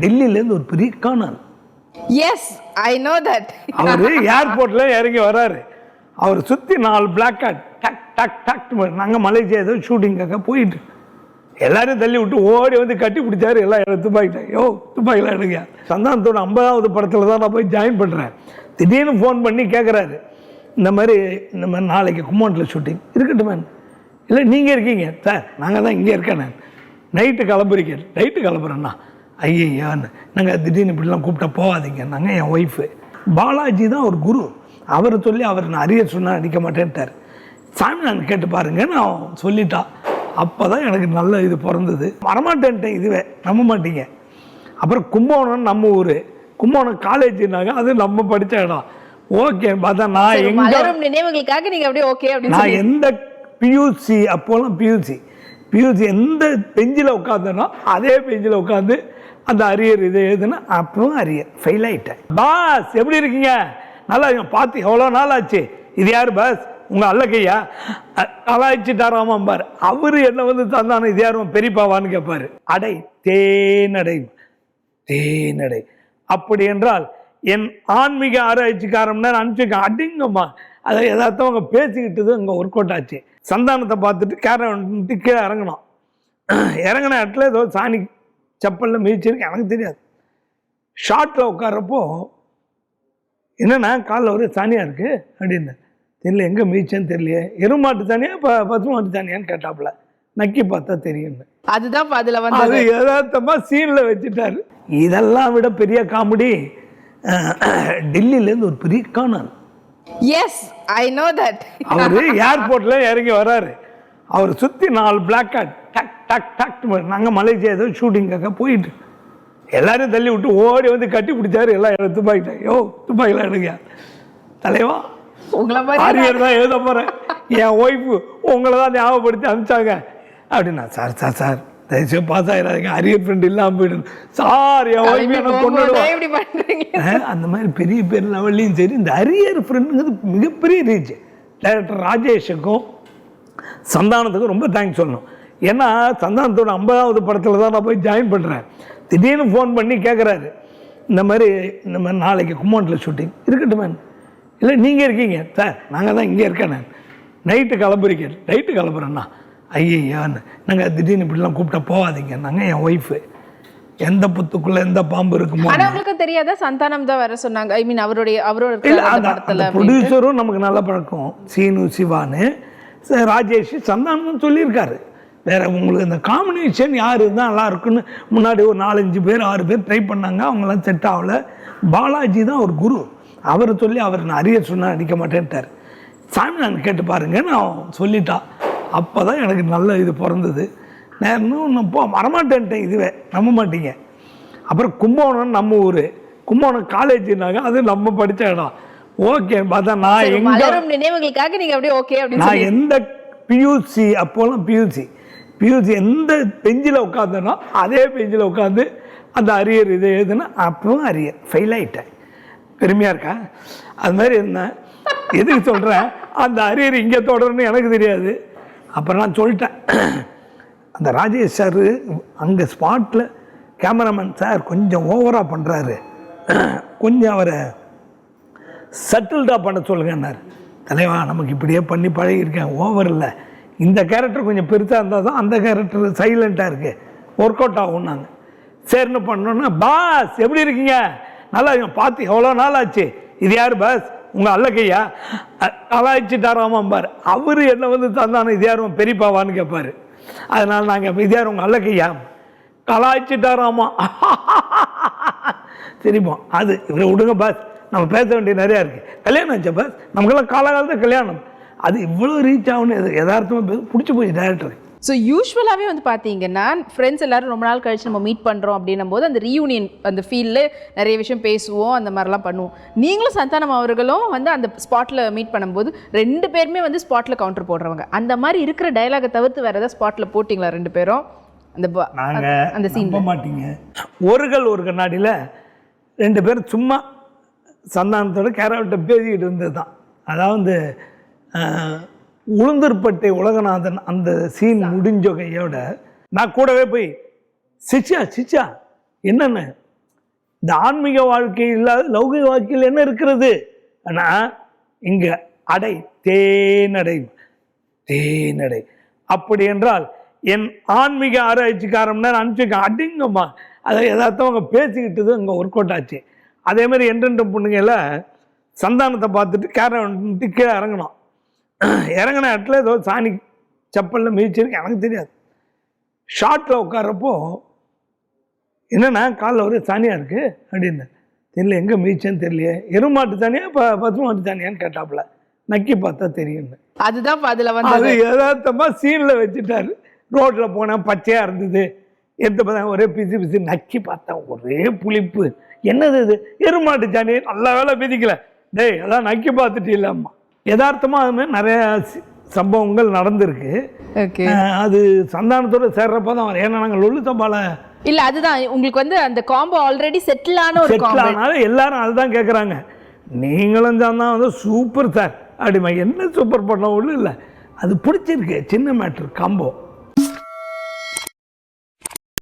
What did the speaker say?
டெல்லியிலேருந்து ஒரு பெரிய காணல். Yes, I know that. அவர் ஏர்போர்ட்ல இறங்கி வர்றாரு. அவர் சுற்றி 4 பிளாக் கார்டு டக் டக் டக். நாங்கள் மலேசியா ஏதோ ஷூட்டிங்காக போயிட்டு எல்லாரையும் தள்ளி விட்டு ஓடி வந்து கட்டி பிடிச்சாரு. எல்லாம் துப்பாக்கிட்டேன். துப்பாக்கிலாம் எடுங்க. சந்தானத்தோட 50வது படத்தில் தான் நான் போய் ஜாயின் பண்ணுறேன். திடீர்னு ஃபோன் பண்ணி கேட்குறாரு, இந்த மாதிரி நாளைக்கு கும்போணத்தில் ஷூட்டிங் இருக்கட்டும் மேம். இல்லை நீங்கள் இருக்கீங்க சார், நாங்கள் தான் இங்கே இருக்கேன். நான் நைட்டு கிளம்புறேன்னா ஐயான்னு நாங்கள் திடீர்னு இப்படிலாம் கூப்பிட்டா போகாதீங்க. நாங்கள் என் ஒய்ஃபு பாலாஜி தான் ஒரு குரு. அவர் சொல்லி அவர் நான் அரியர் சொன்னால் அடிக்க மாட்டேன்ட்டார். சாமி நான் கேட்டு பாருங்கன்னு அவன் சொல்லிட்டான். அப்போ தான் எனக்கு நல்ல இது பிறந்தது. வரமாட்டேன்ட்டேன், இதுவே நம்ப மாட்டீங்க. அப்புறம் கும்போணம் நம்ம ஊர், கும்போணம் காலேஜ்னாங்க, அது நம்ம படித்த இடம். ஓகே பார்த்தா நான் எங்கே நினைவுகளுக்காக நீங்கள் அப்படியே ஓகே அப்படின்னு நான் எந்த பியூசி அப்போலாம் பியூசி எந்த பெஞ்சில் உட்காந்தனோ அதே பெஞ்சில் உட்காந்து அந்த அரியர் இது எழுதுனா அப்புறம் அரியர் ஃபெயில் ஆகிட்டேன். பாஸ் எப்படி இருக்கீங்க? நல்லா பார்த்து எவ்வளோ நாள் ஆச்சு. இது யார் பாஸ்? உங்கள் அல்லக்கையா? கலாய்ச்சிட்டாராமாம்பார். அவர் என்ன வந்து தந்தானே இது யாரும் பெரியப்பாவான்னு கேட்பார். அடை தேனடை தேனடை. அப்படி என்றால் என் ஆன்மீக ஆராய்ச்சிக்காரம்னா அனுப்பிச்சிருக்கேன். அடிங்கம்மா அதை எதார்த்தம் அவங்க பேசிக்கிட்டது அங்கே ஒர்க் அவுட் ஆச்சு. சந்தானத்தை பார்த்துட்டு கேரட்டு கீழே இறங்கணும். இறங்கின இடத்துல ஏதோ சாணி செப்பலில் மிதிச்சிருக்கு, எனக்கு தெரியாது. ஷார்ட்டில் உட்காரப்போ என்னென்னா காலில் ஒரு சாணியாக இருக்குது அப்படின்னு தெரியல, எங்கே மிதிச்சேன்னு தெரியலையே. எருமாட்டு சாணியா இப்போ 10 மாட்டு சாணியான்னு கேட்டாப்புல. நக்கி பார்த்தா தெரியும்னு. அதுதான் அதில் வந்து அது யதார்த்தமாக சீனில் வச்சுட்டாரு. இதெல்லாம் விட பெரிய காமெடி டெல்லியிலேருந்து ஒரு பெரிய காணல். Yes, I know that. அவர் ஏர்போர்ட்ல இறங்கி வர்றாரு. அவர் சுற்றி 4 பிளாக் கார்டு டக் டக் டக். நாங்கள் மலேசியா ஏதோ ஷூட்டிங்காக போயிட்டு எல்லாரையும் தள்ளி விட்டு ஓடி வந்து கட்டி பிடிச்சாரு. எல்லாம் துப்பாக்கிட்டேன். துப்பாக்கிலாம் எடுங்க தலைவா. உங்களை அரியர் தான் எழுத போகிறேன், என் ஒய்ஃபு உங்களை தான் ஞாபகப்படுத்தி அனுப்பிச்சாங்க அப்படின்னா. சார் தயவுசெய்து பாஸ் ஆகிடாதீங்க, அரியர் ஃப்ரெண்ட் இல்லாமல் போயிடுது சார், என் ஒய்ஃபு எனக்கு கொண்டுடுவேன். அந்த மாதிரி பெரிய பேர் லெவல்லையும் சரி, இந்த அரியர் ஃப்ரெண்டுங்கிறது மிகப்பெரிய ரீச். டைரக்டர் ராஜேஷுக்கும் சந்தானத்துக்கும் ரொம்ப தேங்க்ஸ் சொல்லணும். ஏன்னா சந்தானத்தோட 50வது படத்தில் தான் நான் போய் ஜாயின் பண்ணுறேன். திடீர்னு ஃபோன் பண்ணி கேட்குறாரு, இந்த மாதிரி நாளைக்கு கும்போணத்தில் ஷூட்டிங் இருக்கட்டும் மேம். இல்லை நீங்கள் இருக்கீங்க சார், நாங்கள் தான் இங்கே இருக்கேன். நான் நைட்டு கிளம்புறேன்னா ஐயான்னு நாங்கள் திடீர்னு இப்படிலாம் கூப்பிட்டா போகாதீங்க. நாங்கள் என் ஒய்ஃபு எந்த புத்துக்குள்ளே எந்த பாம்பு இருக்குமோ. உங்களுக்கு தெரியாதா சந்தானம் தான் வர சொன்னாங்க? ஐ மீன் அவரோட ப்ரொடியூசரும் நமக்கு நல்ல பழக்கம். சீனு சிவான்னு ராஜேஷ் சந்தானம் சொல்லியிருக்காரு. வேற உங்களுக்கு இந்த காம்பினேஷன் யார் இருந்தால் நல்லா இருக்குன்னு முன்னாடி ஒரு 4-5 பேர் 6 பேர் ட்ரை பண்ணாங்க, அவங்களாம் செட் ஆகல. பாலாஜி தான் ஒரு குரு. அவர் சொல்லி அவர் நான் அரியர் சொன்னால் அடிக்க மாட்டேன்ட்டார். சாமி நான் கேட்டு பாருங்கன்னு அவன் சொல்லிட்டான். அப்போ தான் எனக்கு நல்ல இது பிறந்தது. நான் இன்னும் வரமாட்டேன்ட்டேன், இதுவே நம்ப மாட்டீங்க. அப்புறம் கும்போணம் நம்ம ஊர், கும்போணம் காலேஜ்னாங்க, அது நம்ம படித்த இடம். ஓகே பார்த்தா நான் எங்கே நினைவுகளுக்காக நீங்கள் அப்படியே ஓகே அப்படின்னு நான் எந்த பியூசி அப்போலாம் பியூசி எந்த பெஞ்சில் உட்காந்தனோ அதே பெஞ்சில் உட்காந்து அந்த அரியர் இது எழுதுனா அப்புறம் அரியர் ஃபெயில் ஆகிட்டேன். பெருமையாக இருக்கா? அது மாதிரி இருந்தேன். எதுக்கு சொல்கிறேன், அந்த அரியர் இங்கே தொடருன்னு எனக்கு தெரியாது. அப்புறம் நான் சொல்லிட்டேன். அந்த ராஜேஷ் சார் அங்கே ஸ்பாட்டில் கேமராமேன் சார் கொஞ்சம் ஓவராக பண்ணுறாரு, கொஞ்சம் அவரை சட்டில்டாக பண்ண சொல்லுங்கன்னார். தலைவா நமக்கு இப்படியே பண்ணி பழகிருக்கேன், ஓவர் இல்லை. இந்த கேரக்டர் கொஞ்சம் பெருசாக இருந்தால் தான் அந்த கேரக்டர் சைலண்ட்டாக இருக்குது, ஒர்க் அவுட் ஆகும். நாங்கள் சரின்னு பண்ணோன்னா, பாஸ் எப்படி இருக்கீங்க? நல்லா பார்த்து எவ்வளோ நாள் ஆச்சு. இது யார் பாஸ்? உங்கள் அல்லக்கையா? கலாய்ச்சிட்டாராமாம்பார். அவர் என்ன வந்து தந்தானே இது யாரும் பெரியப்பாவான்னு கேட்பார். அதனால் நாங்கள் இது யார் உங்கள் அல்லக்கையா? கலாய்ச்சிட்டாராமா. சரிப்பா அது இவரை விடுங்க பாஸ், நம்ம பேச வேண்டிய நிறையா இருக்குது. கல்யாணம் ஆச்சா பாஸ்? நமக்கெல்லாம் காலகாலத்தில் கல்யாணம். அது இவ்வளோ ரீச் ஆகுன்னு யதார்த்தமாக பிடிச்சி போச்சு டேரக்டருக்கு. ஸோ யூஸ்வலாகவே வந்து பார்த்தீங்கன்னா ஃப்ரெண்ட்ஸ் எல்லோரும் ரொம்ப நாள் கழிச்சு நம்ம மீட் பண்ணுறோம் அப்படின்னும் போது அந்த ரீயூனியன் அந்த ஃபீல்டில் நிறைய விஷயம் பேசுவோம், அந்த மாதிரிலாம் பண்ணுவோம். நீங்களும் சந்தானம் அவர்களும் வந்து அந்த ஸ்பாட்டில் மீட் பண்ணும்போது 2 பேருமே வந்து ஸ்பாட்டில் கவுண்டர் போடுறவங்க. அந்த மாதிரி இருக்கிற டயலாகை தவிர்த்து வேறு ஏதாவது ஸ்பாட்டில் போட்டிங்களா 2 பேரும்? அந்த சீன் மாட்டீங்க. ஒரு கண்ணாடியில் 2 பேரும் சும்மா சந்தானத்தோட கேரக்டர் பேசிக்கிட்டு இருந்தது தான். அதாவது உளுந்தூர்பேட்டை உலகநாதன் அந்த சீன் முடிஞ்ச கையோட நான் கூடவே போய் சிச்சா என்னென்ன இந்த ஆன்மீக வாழ்க்கை இல்லாத லௌகிக வாழ்க்கையில் என்ன இருக்கிறது? ஆனால் இங்கே அடை தேனடை தேனடை. அப்படி என்றால் என் ஆன்மீக ஆராய்ச்சிக்காரம்னா அனுப்பிச்சிருக்கேன். அடிங்கம்மா அதை எதார்த்தம் அவங்க பேசிக்கிட்டது அங்கே ஒர்க் அவுட் ஆச்சு. அதே மாதிரி என்றென்ற பொண்ணுங்கள சந்தானத்தை பார்த்துட்டு கேரட்டு கீழே இறங்கணும். இறங்கின இடத்துல ஏதோ சாணி செப்பலில் மிதிச்சிருக்கு, எனக்கு தெரியாது. ஷார்ட்டில் உட்காரப்போ என்னென்னா காலில் ஒரே சாணியாக இருக்குது அப்படின்னு தெரியல, எங்கே மிதிச்சேன்னு தெரியலையே, எருமாட்டு சாணியா பசு மாட்டு சாணியான்னு கேட்டாப்புல. நக்கி பார்த்தா தெரியும்னு. அதுதான் அதுல வந்து அது யதார்த்தமாக சீனில் வச்சுட்டாரு. ரோட்டில் போனால் பச்சையாக இருந்தது, எடுத்து பார்த்தா ஒரே பிசி நக்கி பார்த்தேன், ஒரே புளிப்பு. என்னது இது? எருமாட்டு சாணி. நல்ல வேலை மிதிக்கல. டேய் அதான் நக்கி பார்த்துட்டு இல்லாமா. யதார்த்தமாக அது மாதிரி நிறைய சம்பவங்கள் நடந்திருக்கு. அது சந்தானத்தோடு சேர்றப்ப தான். ஏன்னா நாங்கள் லொல்லு சம்பால இல்ல, அதுதான் உங்களுக்கு வந்து அந்த காம்போ ஆல்ரெடி செட்டில் ஆன ஒரு காம்போ. செட்டில் எல்லாரும் அதுதான் கேட்குறாங்க. நீங்களும் தான் வந்து சூப்பர் சார் அப்படிமா. என்ன சூப்பர் பண்ண ஒன்றும் இல்லை, அது பிடிச்சிருக்கு. சின்ன மேட்ரு காம்போ.